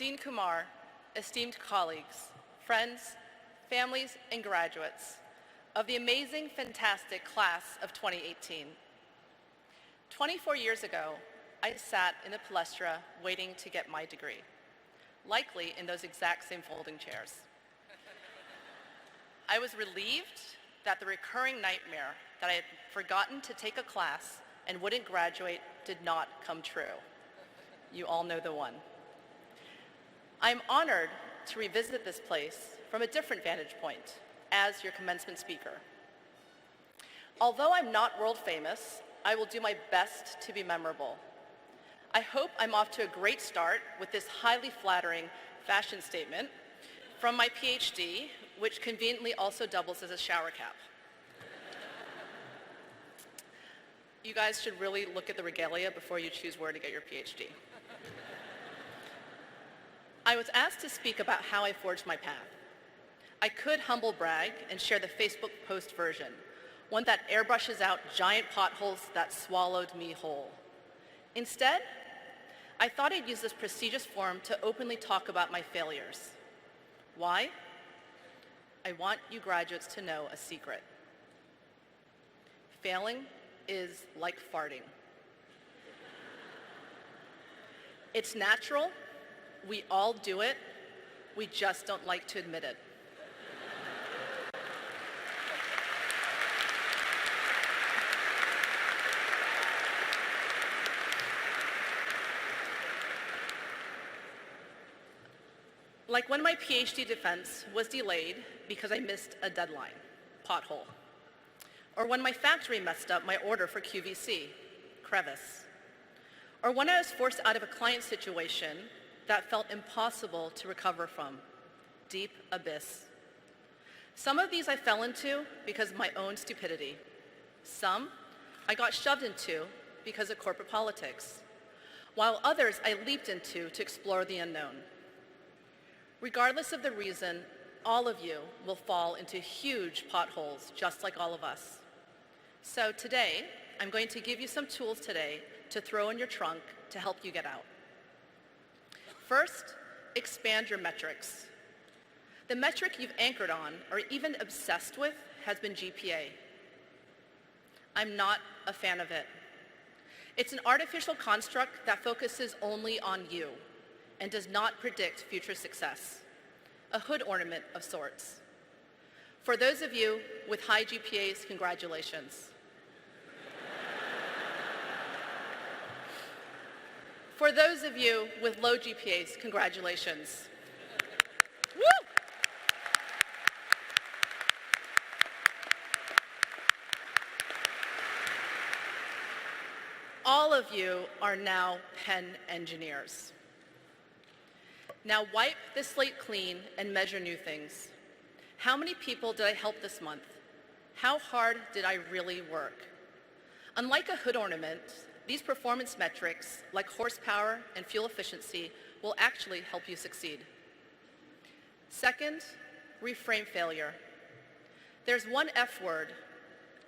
Dean Kumar, esteemed colleagues, friends, families, and graduates of the amazing, fantastic class of 2018. 24 years ago, I sat in the palestra waiting to get my degree, likely in those exact same folding chairs. I was relieved that the recurring nightmare that I had forgotten to take a class and wouldn't graduate did not come true. You all know the one. I'm honored to revisit this place from a different vantage point as your commencement speaker. Although I'm not world famous, I will do my best to be memorable. I hope I'm off to a great start with this highly flattering fashion statement from my PhD, which conveniently also doubles as a shower cap. You guys should really look at the regalia before you choose where to get your PhD. I was asked to speak about how I forged my path. I could humble brag and share the Facebook post version, one that airbrushes out giant potholes that swallowed me whole. Instead, I thought I'd use this prestigious forum to openly talk about my failures. Why? I want you graduates to know a secret. Failing is like farting. It's natural. We all do it. We just don't like to admit it. Like when my PhD defense was delayed because I missed a deadline, pothole. Or when my factory messed up my order for QVC, crevice. Or when I was forced out of a client situation that felt impossible to recover from, deep abyss. Some of these I fell into because of my own stupidity. Some I got shoved into because of corporate politics, while others I leaped into to explore the unknown. Regardless of the reason, all of you will fall into huge potholes, just like all of us. So today, I'm going to give you some tools today to throw in your trunk to help you get out. First, expand your metrics. The metric you've anchored on or even obsessed with has been GPA. I'm not a fan of it. It's an artificial construct that focuses only on you and does not predict future success, a hood ornament of sorts. For those of you with high GPAs, congratulations. For those of you with low GPAs, congratulations. Woo! All of you are now pen engineers. Now wipe the slate clean and measure new things. How many people did I help this month? How hard did I really work? Unlike a hood ornament, these performance metrics, like horsepower and fuel efficiency, will actually help you succeed. Second, reframe failure. There's one F word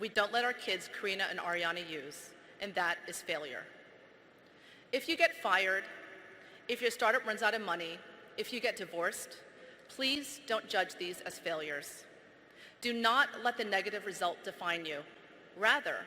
we don't let our kids, Karina and Ariana, use, and that is failure. If you get fired, if your startup runs out of money, if you get divorced, please don't judge these as failures. Do not let the negative result define you. Rather,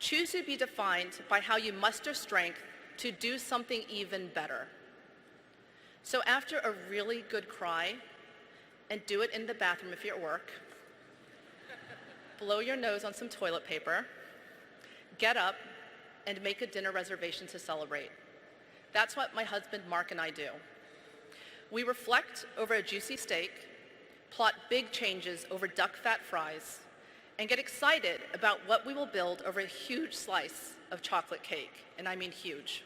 choose to be defined by how you muster strength to do something even better. So after a really good cry, and do it in the bathroom if you're at work, blow your nose on some toilet paper, get up, and make a dinner reservation to celebrate. That's what my husband Mark and I do. We reflect over a juicy steak, plot big changes over duck fat fries, and get excited about what we will build over a huge slice of chocolate cake, and I mean huge.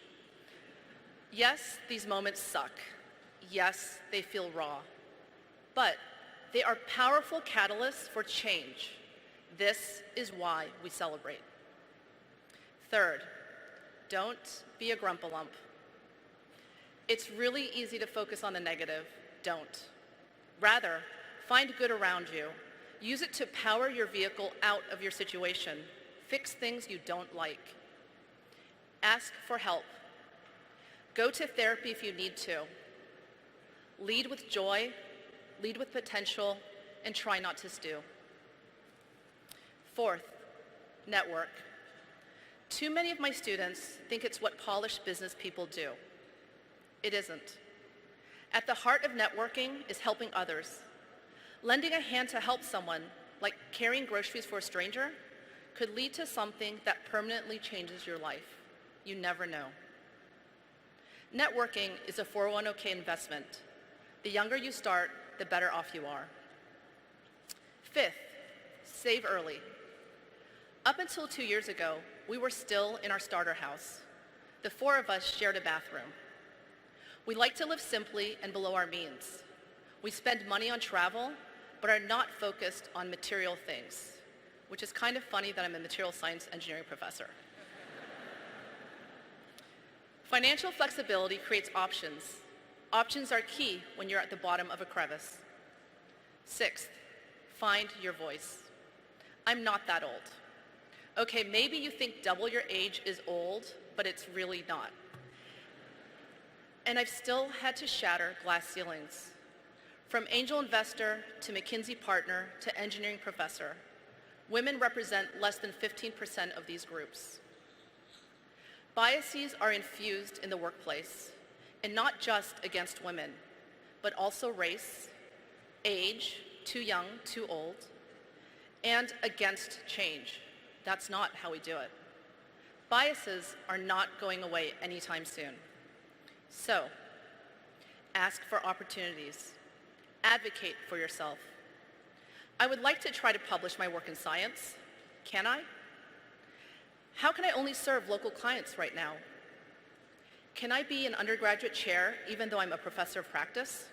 Yes, these moments suck. Yes, they feel raw. But they are powerful catalysts for change. This is why we celebrate. Third, don't be a grumpalump. It's really easy to focus on the negative. Don't. Rather, find good around you. Use it to power your vehicle out of your situation. Fix things you don't like. Ask for help. Go to therapy if you need to. Lead with joy, lead with potential, and try not to stew. Fourth, network. Too many of my students think it's what polished business people do. It isn't. At the heart of networking is helping others. Lending a hand to help someone, like carrying groceries for a stranger, could lead to something that permanently changes your life. You never know. Networking is a 401k investment. The younger you start, the better off you are. Fifth, save early. Up until 2 years ago, we were still in our starter house. The four of us shared a bathroom. We like to live simply and below our means. We spend money on travel, but are not focused on material things, which is kind of funny that I'm a material science engineering professor. Financial flexibility creates options. Options are key when you're at the bottom of a crevice. Sixth, find your voice. I'm not that old. Okay, maybe you think double your age is old, but it's really not. And I've still had to shatter glass ceilings. From angel investor to McKinsey partner to engineering professor, women represent less than 15% of these groups. Biases are infused in the workplace, and not just against women, but also race, age, too young, too old, and against change. That's not how we do it. Biases are not going away anytime soon. So, ask for opportunities. Advocate for yourself. I would like to try to publish my work in science. Can I? How can I only serve local clients right now? Can I be an undergraduate chair even though I'm a professor of practice?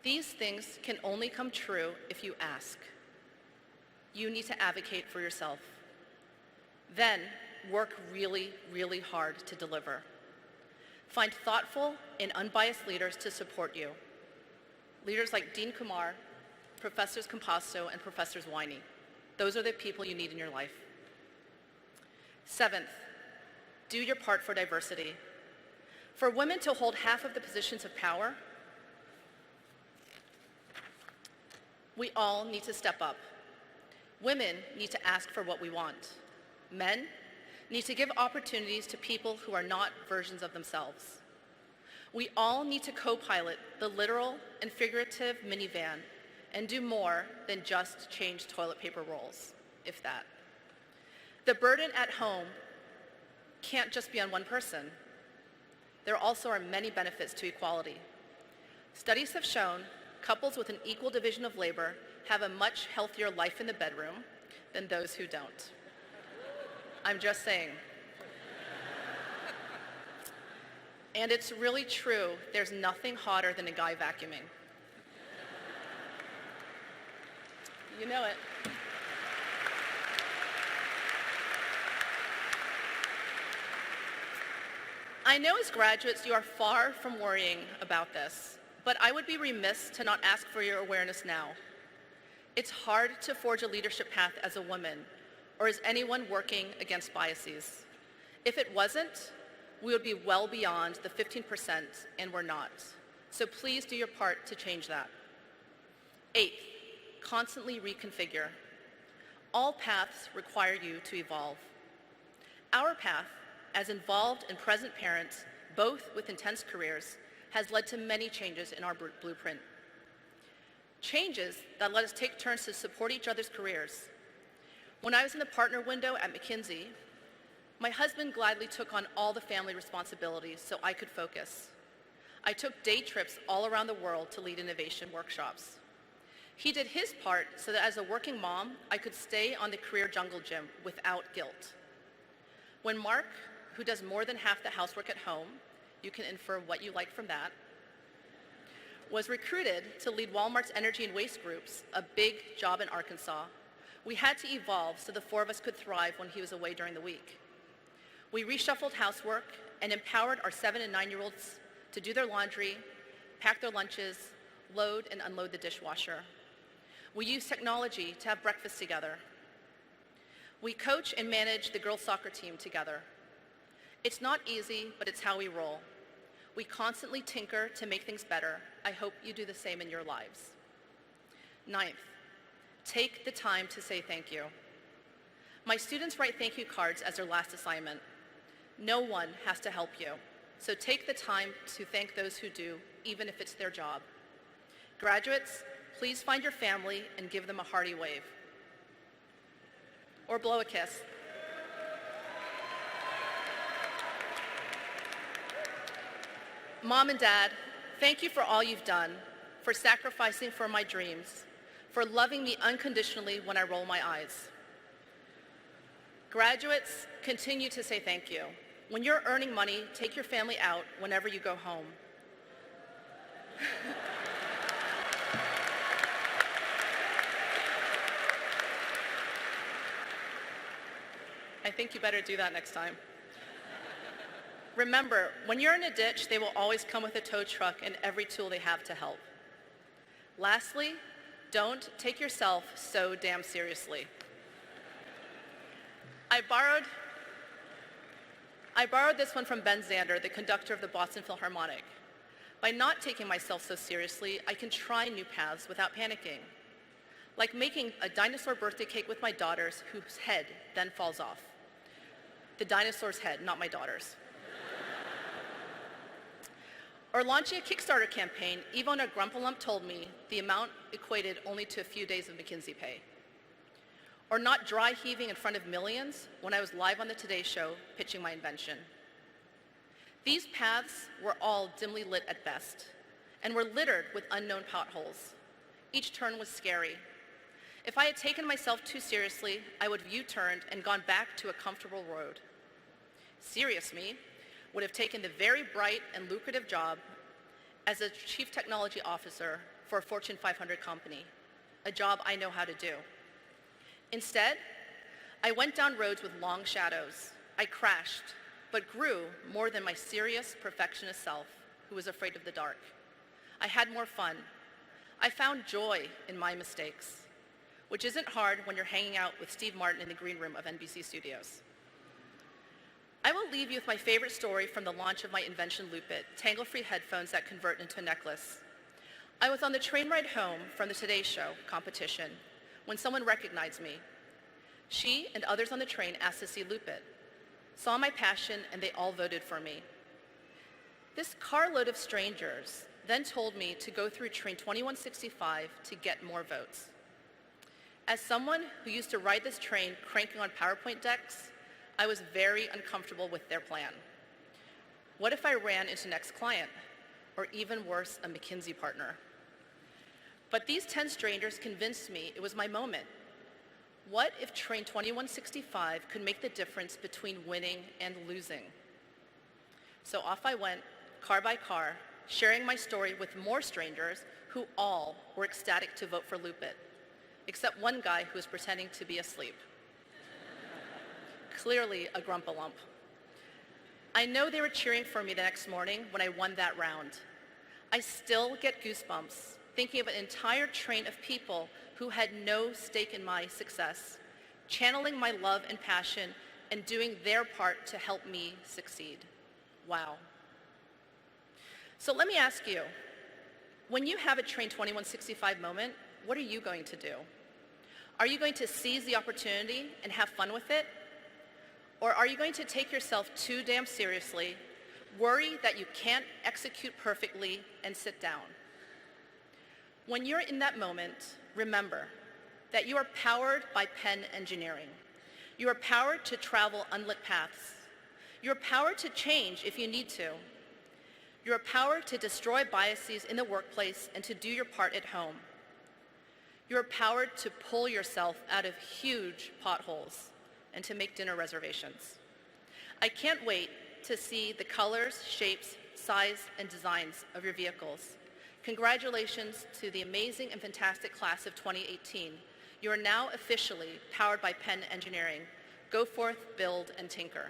These things can only come true if you ask. You need to advocate for yourself. Then work really, really hard to deliver. Find thoughtful and unbiased leaders to support you. Leaders like Dean Kumar, Professors Compasto, and Professors Winey. Those are the people you need in your life. Seventh, do your part for diversity. For women to hold half of the positions of power, we all need to step up. Women need to ask for what we want. Men need to give opportunities to people who are not versions of themselves. We all need to co-pilot the literal and figurative minivan and do more than just change toilet paper rolls, if that. The burden at home can't just be on one person. There also are many benefits to equality. Studies have shown couples with an equal division of labor have a much healthier life in the bedroom than those who don't. I'm just saying. And it's really true, there's nothing hotter than a guy vacuuming. You know it. I know as graduates you are far from worrying about this, but I would be remiss to not ask for your awareness now. It's hard to forge a leadership path as a woman, or as anyone working against biases. If it wasn't, we would be well beyond the 15%, and we're not. So please do your part to change that. Eighth, constantly reconfigure. All paths require you to evolve. Our path, as involved and present parents, both with intense careers, has led to many changes in our blueprint. Changes that let us take turns to support each other's careers. When I was in the partner window at McKinsey, my husband gladly took on all the family responsibilities so I could focus. I took day trips all around the world to lead innovation workshops. He did his part so that as a working mom, I could stay on the career jungle gym without guilt. When Mark, who does more than half the housework at home, you can infer what you like from that, was recruited to lead Walmart's energy and waste groups, a big job in Arkansas, we had to evolve so the four of us could thrive when he was away during the week. We reshuffled housework and empowered our 7 and 9-year-olds to do their laundry, pack their lunches, load and unload the dishwasher. We used technology to have breakfast together. We coach and manage the girls' soccer team together. It's not easy, but it's how we roll. We constantly tinker to make things better. I hope you do the same in your lives. Ninth, take the time to say thank you. My students write thank you cards as their last assignment. No one has to help you, so take the time to thank those who do, even if it's their job. Graduates, please find your family and give them a hearty wave. Or blow a kiss. Mom and Dad, thank you for all you've done, for sacrificing for my dreams, for loving me unconditionally when I roll my eyes. Graduates, continue to say thank you. When you're earning money, take your family out whenever you go home. I think you better do that next time. Remember, when you're in a ditch, they will always come with a tow truck and every tool they have to help. Lastly, don't take yourself so damn seriously. I borrowed this one from Ben Zander, the conductor of the Boston Philharmonic. By not taking myself so seriously, I can try new paths without panicking. Like making a dinosaur birthday cake with my daughters whose head then falls off. The dinosaur's head, not my daughter's. Or launching a Kickstarter campaign, even when a grumpalump told me the amount equated only to a few days of McKinsey pay. Or not dry heaving in front of millions when I was live on the Today Show pitching my invention. These paths were all dimly lit at best and were littered with unknown potholes. Each turn was scary. If I had taken myself too seriously, I would have U-turned and gone back to a comfortable road. Serious me would have taken the very bright and lucrative job as a chief technology officer for a Fortune 500 company, a job I know how to do. Instead, I went down roads with long shadows. I crashed, but grew more than my serious perfectionist self, who was afraid of the dark. I had more fun. I found joy in my mistakes, which isn't hard when you're hanging out with Steve Martin in the green room of NBC Studios. I will leave you with my favorite story from the launch of my invention, Loop-It, tangle-free headphones that convert into a necklace. I was on the train ride home from the Today Show competition when someone recognized me. She and others on the train asked to see Loop-It, saw my passion, and they all voted for me. This carload of strangers then told me to go through train 2165 to get more votes. As someone who used to ride this train cranking on PowerPoint decks, I was very uncomfortable with their plan. What if I ran into next client, or even worse, a McKinsey partner? But these 10 strangers convinced me it was my moment. What if train 2165 could make the difference between winning and losing? So off I went, car by car, sharing my story with more strangers who all were ecstatic to vote for Loop-It, except one guy who was pretending to be asleep. Clearly a grumpalump. I know they were cheering for me the next morning when I won that round. I still get goosebumps thinking of an entire train of people who had no stake in my success, channeling my love and passion and doing their part to help me succeed. Wow. So let me ask you, when you have a train 2165 moment, what are you going to do? Are you going to seize the opportunity and have fun with it? Or are you going to take yourself too damn seriously, worry that you can't execute perfectly, and sit down? When you're in that moment, remember that you are powered by pen engineering. You are powered to travel unlit paths. You're powered to change if you need to. You're powered to destroy biases in the workplace and to do your part at home. You're powered to pull yourself out of huge potholes and to make dinner reservations. I can't wait to see the colors, shapes, size, and designs of your vehicles. Congratulations to the amazing and fantastic class of 2018. You are now officially powered by pen engineering. Go forth, build, and tinker.